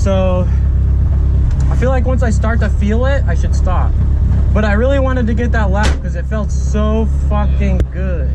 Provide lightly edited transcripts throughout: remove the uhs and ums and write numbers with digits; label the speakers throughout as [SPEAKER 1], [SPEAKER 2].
[SPEAKER 1] So I feel like once I start to feel it, I should stop. But I really wanted to get that lap because it felt so fucking good.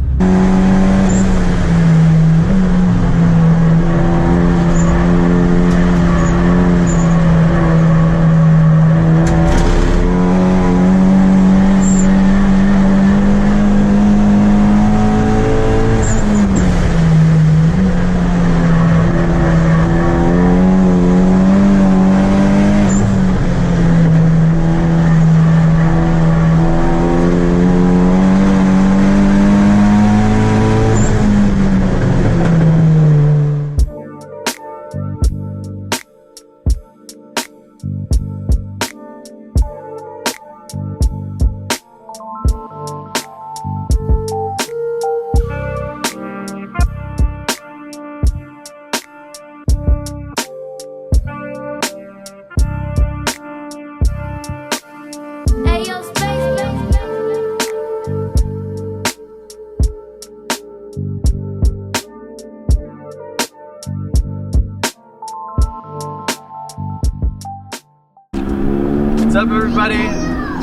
[SPEAKER 2] What's up, everybody?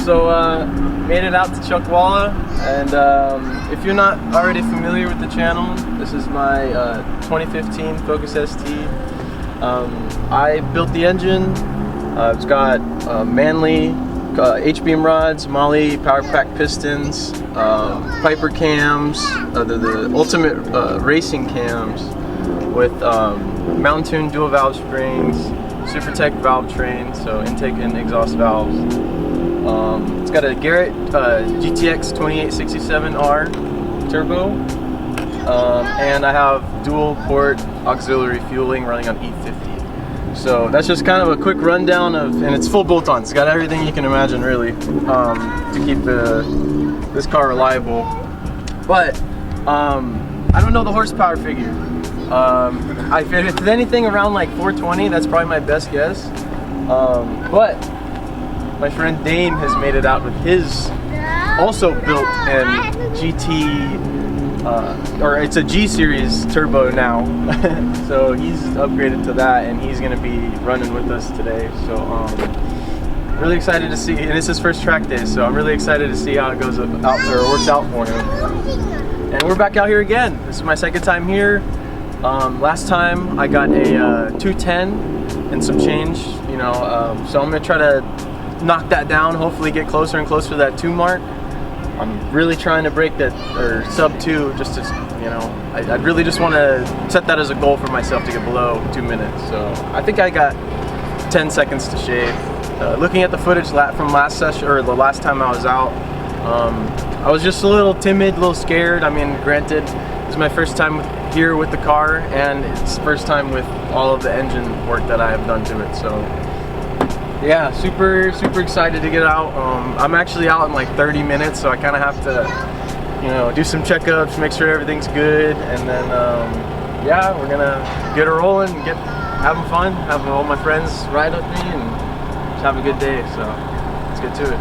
[SPEAKER 2] So made it out to Chuckwalla, and if you're not already familiar with the channel, this is my 2015 Focus ST. I built the engine. It's got Manley H-beam rods, Molly power pack pistons, Piper cams, the ultimate racing cams with Mountain dual valve springs, Supertech valve train, so intake and exhaust valves. It's got a Garrett GTX 2867R turbo, and I have dual port auxiliary fueling running on E50. So that's just kind of a quick rundown of, and it's full bolt-on. It's got everything you can imagine, really, to keep this car reliable. But I don't know the horsepower figure. If it's anything around like 420, that's probably my best guess. But my friend Dane has made it out with his also built in GT, or it's a G series turbo now. So he's upgraded to that, and he's gonna be running with us today. So really excited to see, and it's his first track day, so I'm really excited to see how it goes out or works out for him. And we're back out here again. This is my second time here. Last time I got a 210 and some change, you know, so I'm gonna try to knock that down, hopefully get closer and closer to that 2 mark. I'm really trying to break that, or sub 2, just to, you know, I really just want to set that as a goal for myself to get below 2 minutes. So I think I got 10 seconds to shave. Looking at the footage from last session, or the last time I was out, I was just a little timid, a little scared. I mean, granted, this is my first time here with the car, and it's first time with all of the engine work that I have done to it. So yeah, super excited to get out. I'm actually out in like 30 minutes, so I kind of have to, you know, do some checkups, make sure everything's good, and then yeah, we're gonna get her rolling, having fun, have all my friends ride with me, and just have a good day. So let's get to it.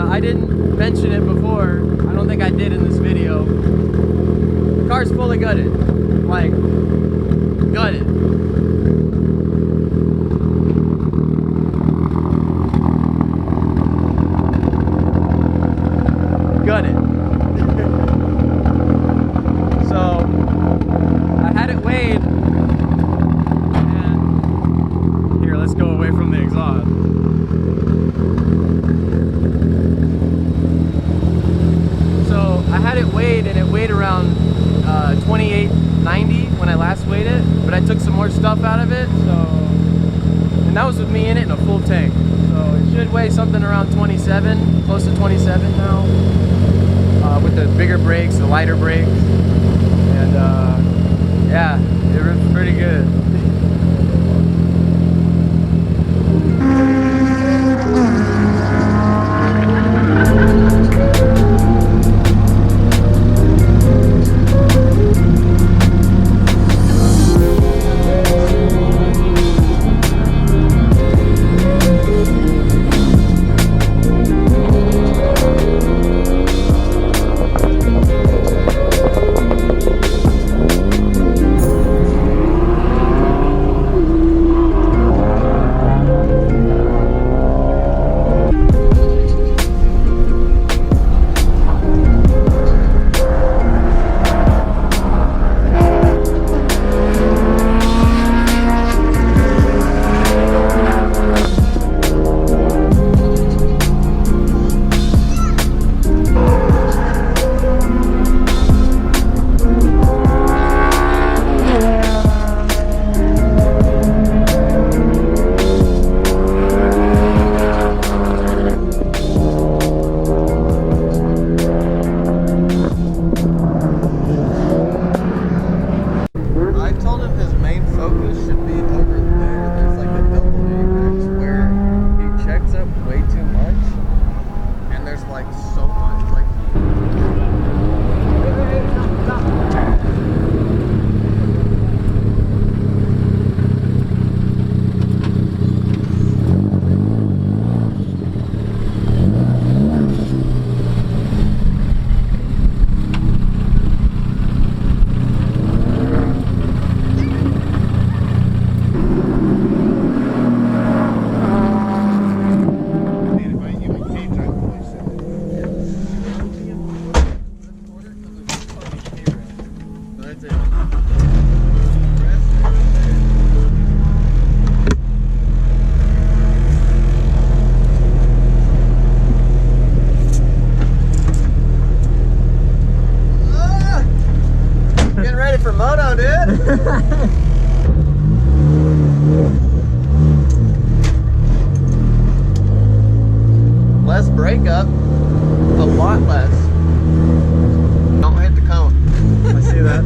[SPEAKER 2] I didn't mention it before, I don't think I did in this video. The car's fully gutted, like, gutted. Gutted. So, I had it weighed, and here, let's go away from the exhaust. I had it weighed, and it weighed around 2890 when I last weighed it, but I took some more stuff out of it, so, and that was with me in it in a full tank, so it should weigh something around 27, close to 27 now, with the bigger brakes, the lighter brakes, and yeah, it was pretty good. Less breakup, a lot less. Don't hit the cone.
[SPEAKER 1] I see that.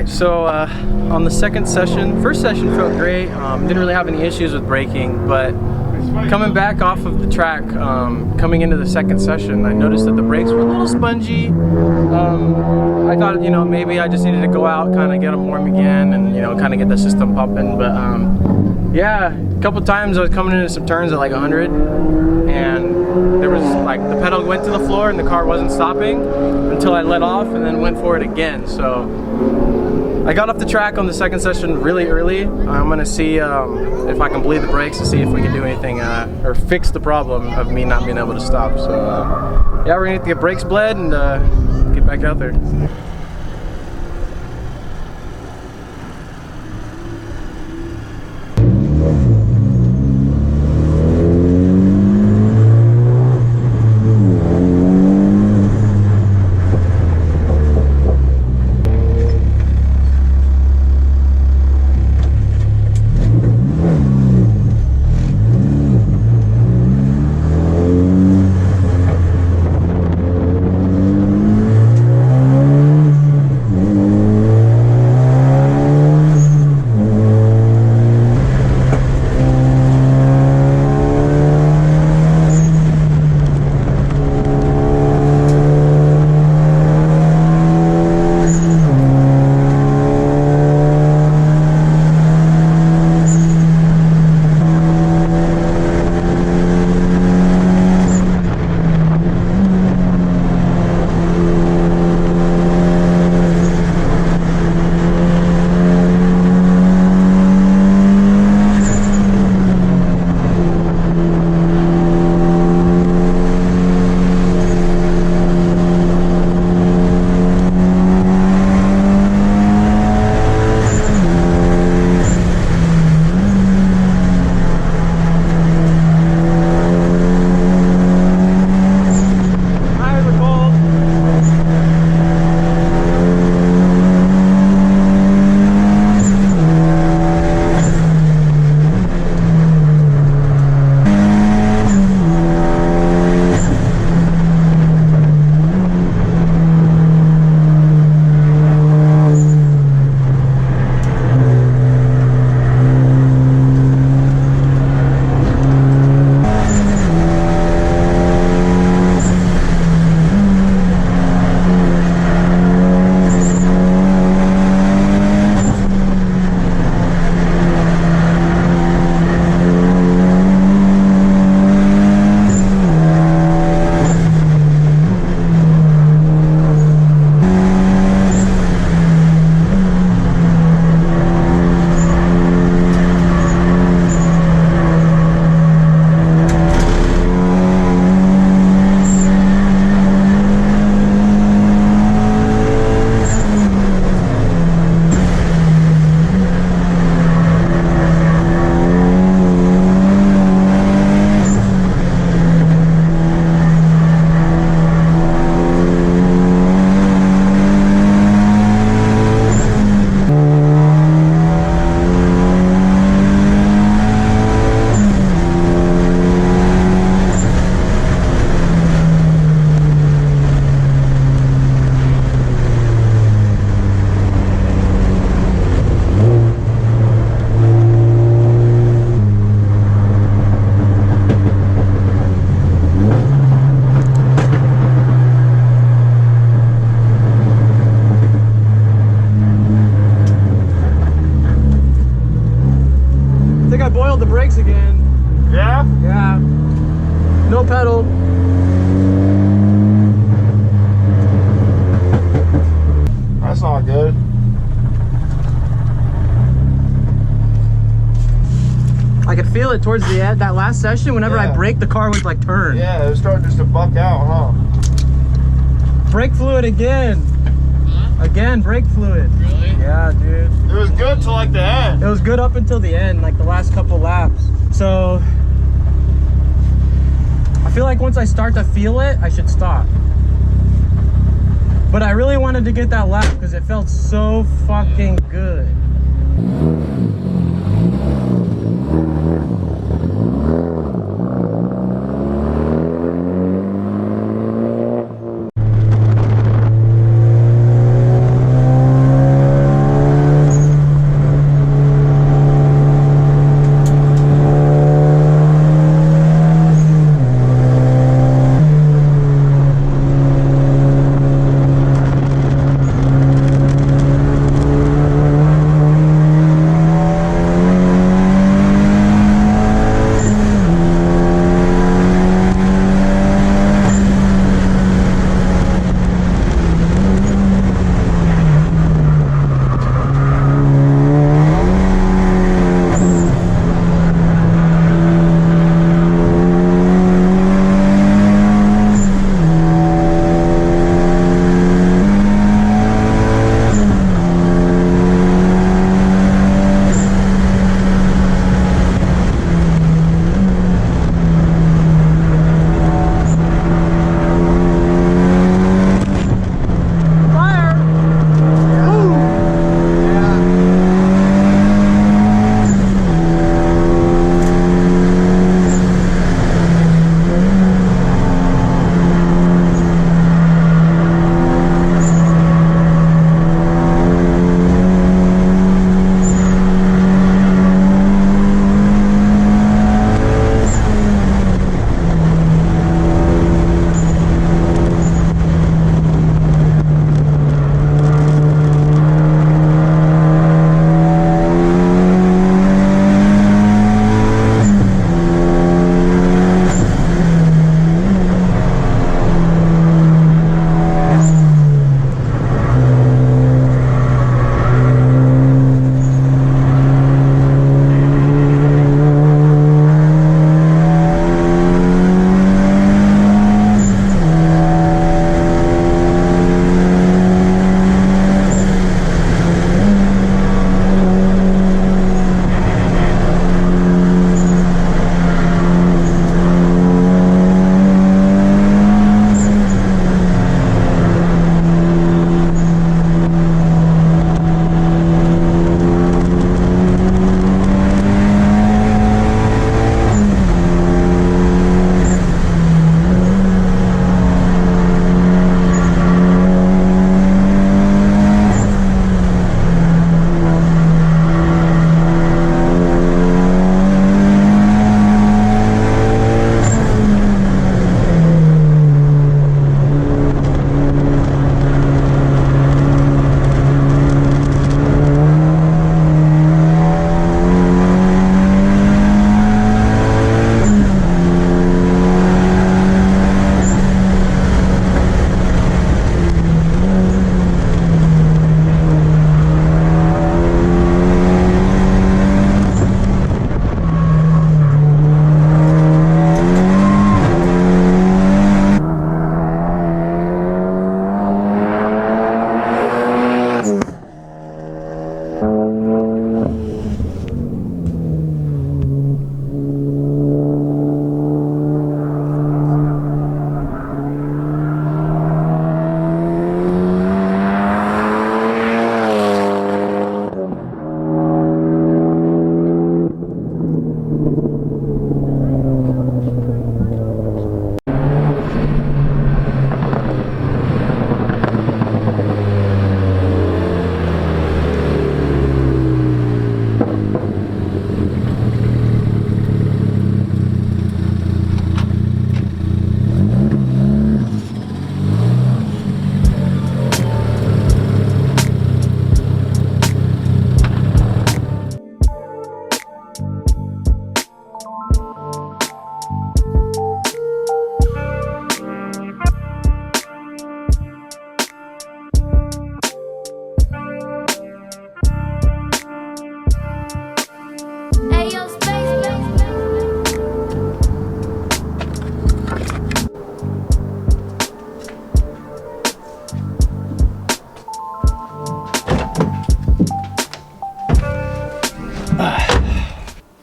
[SPEAKER 2] Alright, so on the second session, first session felt great. Didn't really have any issues with braking, but coming back off of the track, coming into the second session, I noticed that the brakes were a little spongy. I thought, you know, maybe I just needed to go out, kind of get them warm again, and, you know, kind of get the system pumping. But yeah, a couple times I was coming into some turns at like 100, and there was like the pedal went to the floor and the car wasn't stopping until I let off and then went for it again. So I got off the track on the second session really early. I'm gonna see if I can bleed the brakes to see if we can do anything or fix the problem of me not being able to stop. So yeah, we're gonna have to get brakes bled and get back out there.
[SPEAKER 1] The brakes again.
[SPEAKER 2] Yeah?
[SPEAKER 1] Yeah. No pedal.
[SPEAKER 2] That's not good.
[SPEAKER 1] I could feel it towards the end. That last session, whenever I braked, the car would like turn.
[SPEAKER 2] Yeah, it was starting just to buck out, huh?
[SPEAKER 1] Brake fluid again. Huh? Again, brake fluid.
[SPEAKER 2] Really?
[SPEAKER 1] Yeah, dude.
[SPEAKER 2] It was good till like the end.
[SPEAKER 1] It was good up until the end, like the last couple laps. So I feel like once I start to feel it, I should stop. But I really wanted to get that lap because it felt so fucking good.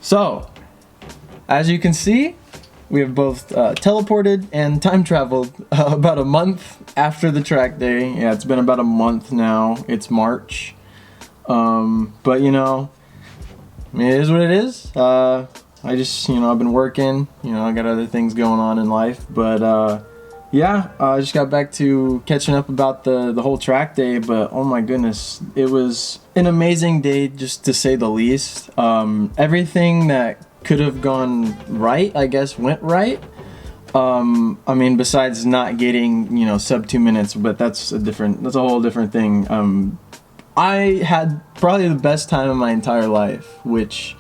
[SPEAKER 2] So, as you can see, we have both teleported and time traveled about a month after the track day. Yeah, it's been about a month now. It's March. But you know, it is what it is. I just, you know, I've been working, you know, I got other things going on in life, but yeah, I just got back to catching up about the whole track day, but oh my goodness, it was an amazing day, just to say the least. Everything that could have gone right, I guess, went right. I mean, besides not getting, you know, sub 2 minutes, but that's a whole different thing. I had probably the best time of my entire life, which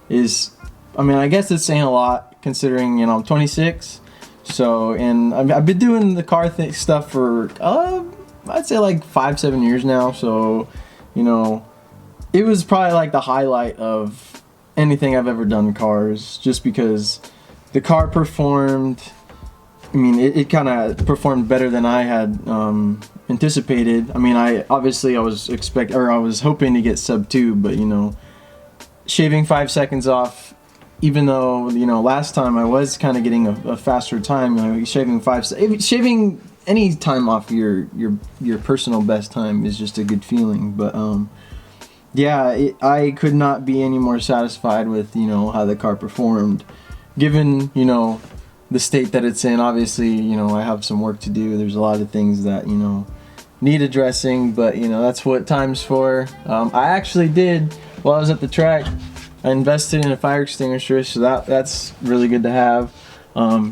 [SPEAKER 2] is, I mean, I guess it's saying a lot considering, you know, I'm 26. So, and I've been doing the car stuff for, I'd say like 5-7 years now. So, you know, it was probably like the highlight of anything I've ever done in cars, just because the car performed. I mean, it kind of performed better than I had anticipated. I mean, I was hoping to get sub 2, but you know, shaving 5 seconds off, even though, you know, last time I was kind of getting a faster time, you know, shaving any time off your personal best time is just a good feeling. But yeah, I could not be any more satisfied with, you know, how the car performed, given, you know, the state that it's in. Obviously, you know, I have some work to do. There's a lot of things that, you know, need addressing, but you know, that's what time's for. I actually did, while I was at the track, I invested in a fire extinguisher, so that's really good to have.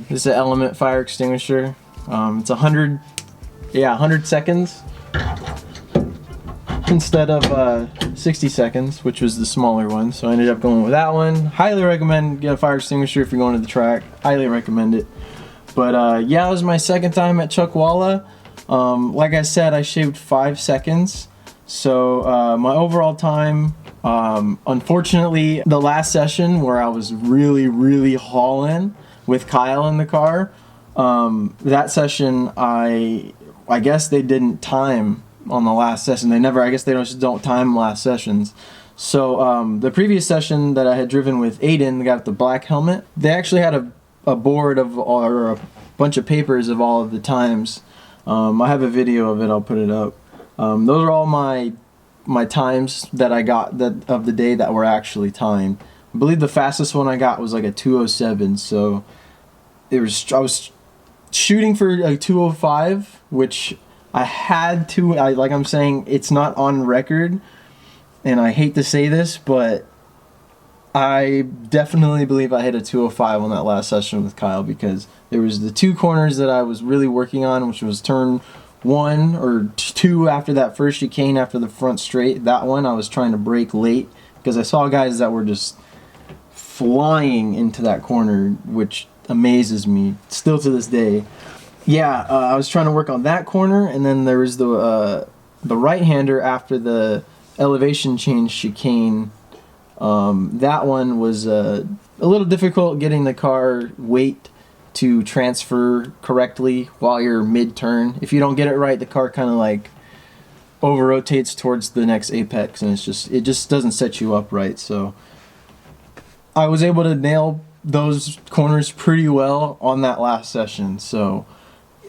[SPEAKER 2] This is an Element fire extinguisher. It's 100 seconds instead of 60 seconds, which was the smaller one, so I ended up going with that one. Highly recommend get a fire extinguisher if you're going to the track. Highly recommend it. But yeah, it was my second time at Chuckwalla. Like I said, I shaved 5 seconds, so my overall time, unfortunately, the last session where I was really hauling with Kyle in the car, that session I guess they didn't time on the last session. I guess they just don't time last sessions. So the previous session that I had driven with Aiden, the guy with the black helmet, they actually had a board or a bunch of papers of all of the times. I have a video of it, I'll put it up. Those are all my times that I got of the day that were actually timed. I believe the fastest one I got was like a 2:07, so I was shooting for a 2:05, which I had to, like I'm saying, it's not on record, and I hate to say this, but I definitely believe I hit a 2:05 on that last session with Kyle, because there was the 2 corners that I was really working on, which was turn 1 or 2 after that first chicane after the front straight. That one I was trying to brake late because I saw guys that were just flying into that corner, which amazes me still to this day. Yeah, I was trying to work on that corner, and then there was the right-hander after the elevation change chicane. That one was a little difficult, getting the car weight to transfer correctly while you're mid-turn. If you don't get it right, the car kind of like over-rotates towards the next apex, and it just doesn't set you up right. So I was able to nail those corners pretty well on that last session. So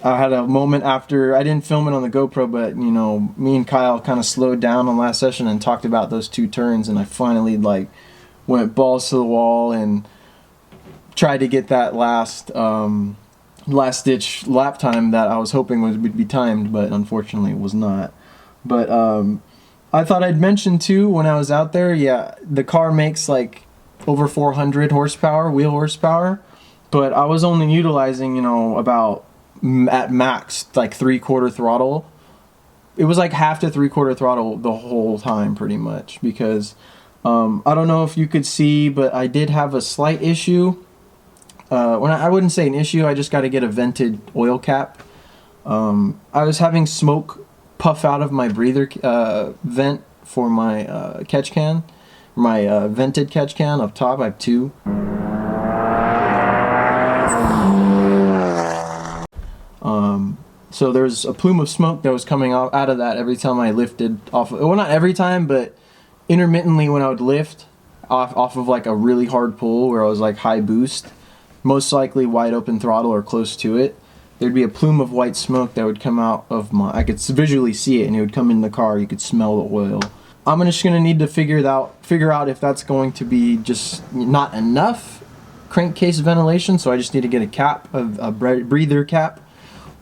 [SPEAKER 2] I had a moment after, I didn't film it on the GoPro, but you know, me and Kyle kind of slowed down on last session and talked about those 2 turns, and I finally like went balls to the wall and tried to get that last ditch lap time that I was hoping would be timed, but unfortunately it was not. But I thought I'd mention too, when I was out there, yeah, the car makes like over 400 horsepower, wheel horsepower, but I was only utilizing, you know, about at max like 3/4 throttle. It was like half to 3/4 throttle the whole time pretty much, because I don't know if you could see, but I did have a slight issue. I wouldn't say an issue, I just got to get a vented oil cap. I was having smoke puff out of my breather vent for my catch can, my vented catch can up top. I have 2. So there's a plume of smoke that was coming out of that every time I lifted off. Well, not every time, but intermittently when I would lift off of like a really hard pull where I was like high boost, most likely wide open throttle or close to it, there'd be a plume of white smoke that would come out of I could visually see it, and it would come in the car. You could smell the oil. I'm just gonna need to figure out if that's going to be just not enough crankcase ventilation, so I just need to get a cap, a breather cap,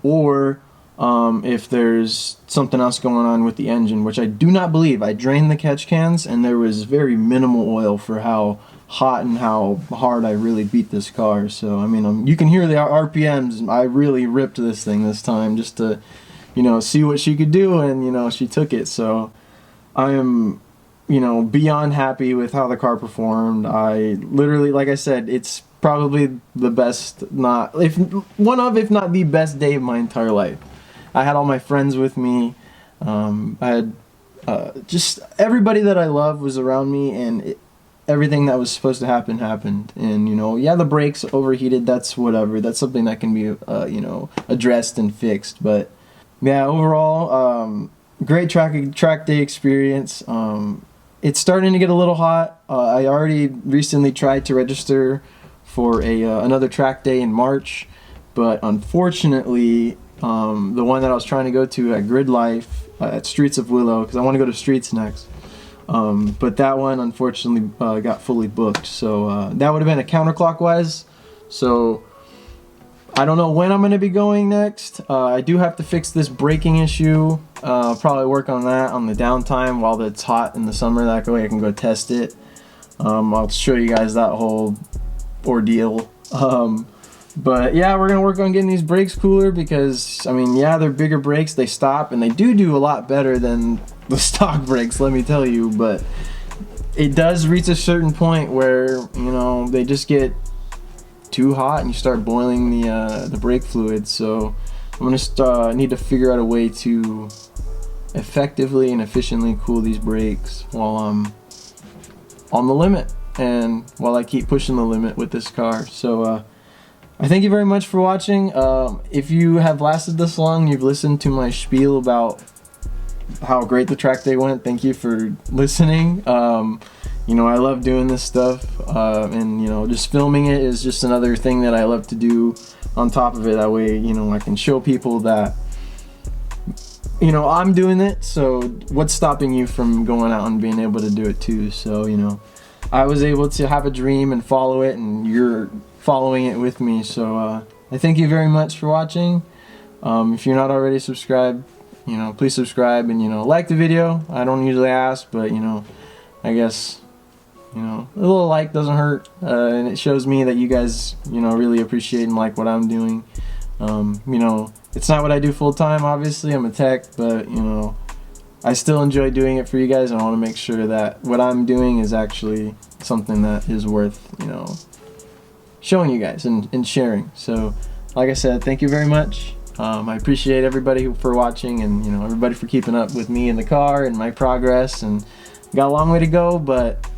[SPEAKER 2] or if there's something else going on with the engine, which I do not believe. I drained the catch cans and there was very minimal oil for how hot and how hard I really beat this car. So I mean, you can hear the RPMs. I really ripped this thing this time just to, you know, see what she could do, and you know, she took it. So I am, you know, beyond happy with how the car performed. I literally, like I said, it's probably the best, if not the best day of my entire life. I had all my friends with me. I had just everybody that I love was around me, and everything that was supposed to happen happened. And you know, yeah, the brakes overheated. That's whatever. That's something that can be you know, addressed and fixed. But yeah, overall, great track day experience. It's starting to get a little hot. I already recently tried to register for another track day in March, but unfortunately, the one that I was trying to go to at Grid Life at Streets of Willow, because I want to go to Streets next, but that one unfortunately got fully booked. So that would have been a counterclockwise. So I don't know when I'm going to be going next. I do have to fix this braking issue. Probably work on that on the downtime while it's hot in the summer. That way I can go test it. I'll show you guys that whole ordeal. But yeah, we're gonna work on getting these brakes cooler, because I mean, yeah, they're bigger brakes, they stop, and they do a lot better than the stock brakes, let me tell you. But it does reach a certain point where, you know, they just get too hot and you start boiling the brake fluid. So I'm gonna need to figure out a way to effectively and efficiently cool these brakes while I'm on the limit, and while I keep pushing the limit with this car. So I thank you very much for watching. If you have lasted this long, you've listened to my spiel about how great the track day went, thank you for listening. You know, I love doing this stuff, and you know, just filming it is just another thing that I love to do on top of it. That way, you know, I can show people that, you know, I'm doing it, so what's stopping you from going out and being able to do it too? So, you know, I was able to have a dream and follow it, and you're following it with me. So I thank you very much for watching. If you're not already subscribed, you know, please subscribe, and you know, like the video. I don't usually ask, but you know, I guess, you know, a little like doesn't hurt, and it shows me that you guys, you know, really appreciate and like what I'm doing. You know, it's not what I do full time, obviously, I'm a tech, but you know, I still enjoy doing it for you guys, and I want to make sure that what I'm doing is actually something that is worth, you know, showing you guys and sharing. So like I said, thank you very much. I appreciate everybody for watching, and you know, everybody for keeping up with me in the car and my progress. And got a long way to go, but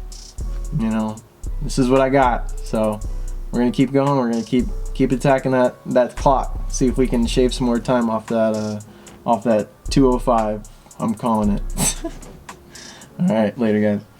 [SPEAKER 2] you know, this is what I got. So we're gonna keep going. We're gonna keep attacking that clock. See if we can shave some more time off that 205. I'm calling it. All right, later guys.